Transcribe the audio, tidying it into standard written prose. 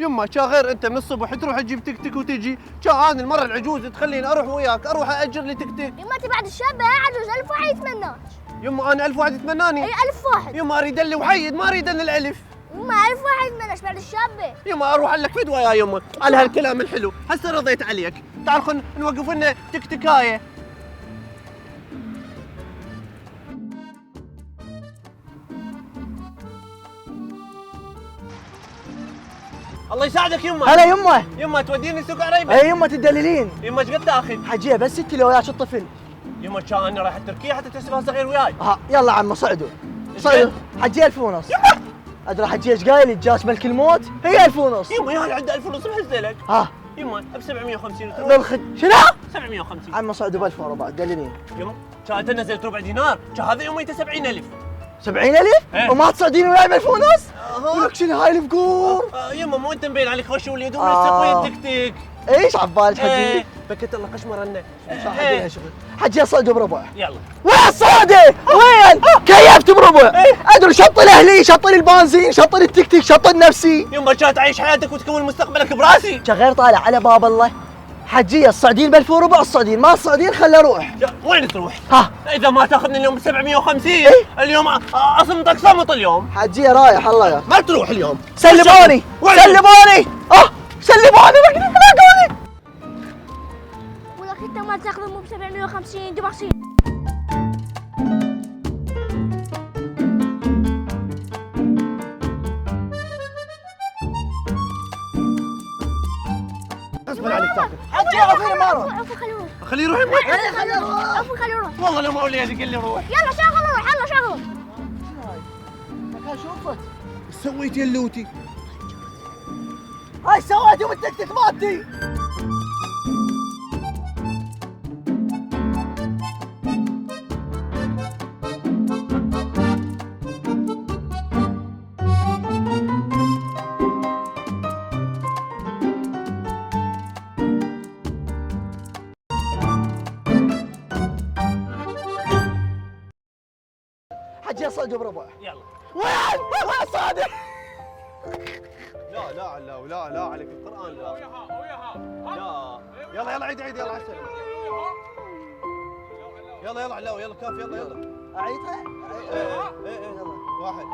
يما كا غير انت من الصبح تروح تجيب تكتك وتجي، كا انا المره العجوز تخليني اروح وياك اروح اجر لي تكتك. يما انت بعد الشاب يا عجوز 1000 واحد يتمناك. يما انا 1000 واحد يتمناني؟ اي 1000 واحد. يما اريد اللي وحيد ما اريد انا الالف. يما 1000 واحد يتمناش بعد الشابه. يما اروح لك فدوه يا يما على هالكلام الحلو، هسه رضيت عليك، تعال خلينا نوقف لنا تكتكايه. الله يساعدك يما. هلا يمه. يما توديني سوق عريبه؟ اي يمه تدللين. يما ايش قد تاخذ؟ حجيه بس 6 كيلو وياك الطفل. يما كان انا رايح تركيا حتى تحسبها صغير وياي. ها يلا عمو صعدوا. صعدوا حجيه 1000 ونص. ادري حجيه ايش قايل الجاش ملك الموت هي 1000 ونص. يما يا عنده 1000 ونص بهزلك. ها يما ب 750 تروح. بالخد شنو؟ 750 عمو صعدوا ب 1000 وربع دللين. يما كانت نزلت ربع دينار، كان هذا يوميته 70000. 70000 إيه. وما تصعدين وياي ب 1000 ونص؟ لك شنو هاي الفقور؟ يما مو انت مبين عليك خوش وليد ويسقوي التكتيك. ايش عبالك حجيه؟ ايه بكت الله قشمر لنا. حجيه شغل. حجيه صعدوا بربع. يلا. وين صعدي؟ وين؟ كيفت بربع. ادري شطل اهلي، شطل البنزين، شطل التكتيك، شطل نفسي. يما كانت تعيش حياتك وتكون مستقبلك براسي. غير طالع على باب الله. حجيه الصعدين ب 1000 وربع الصعدين، ما الصعدين خله اروح. وين تروح؟ ها اذا ما تاخذني اليوم ب 750 إيه؟ اليوم اصمتك صمت اليوم. حجيه رايح الله يا ما تروح اليوم. سلموني سلموني سلموني لاقوني. ولك انت ما تاخذ مو ب 750 دماغسي. غصبا عليك تاخذ. حجيه عفيني ما اروح. عفوا خليه يروح. خليه يروح يمك. عفوا خليه يروح. والله لو ما وليدي قال لي روح. يلا شغل روح يلا شغل. مكان شوفت. ايش سويت يا اللوتي؟ هاي سويت يوم التكتيك مالتي. حجيه صعدوا بربع. يلا. وين صادق؟ لا لا لا لا لا عليك القرآن لا. لا يلا يلا عيد عيد يلا على السلامة. يلا يلا علاوي يلا كاف يلا يلا. اعيدها؟ ايه ايه ايه. واحد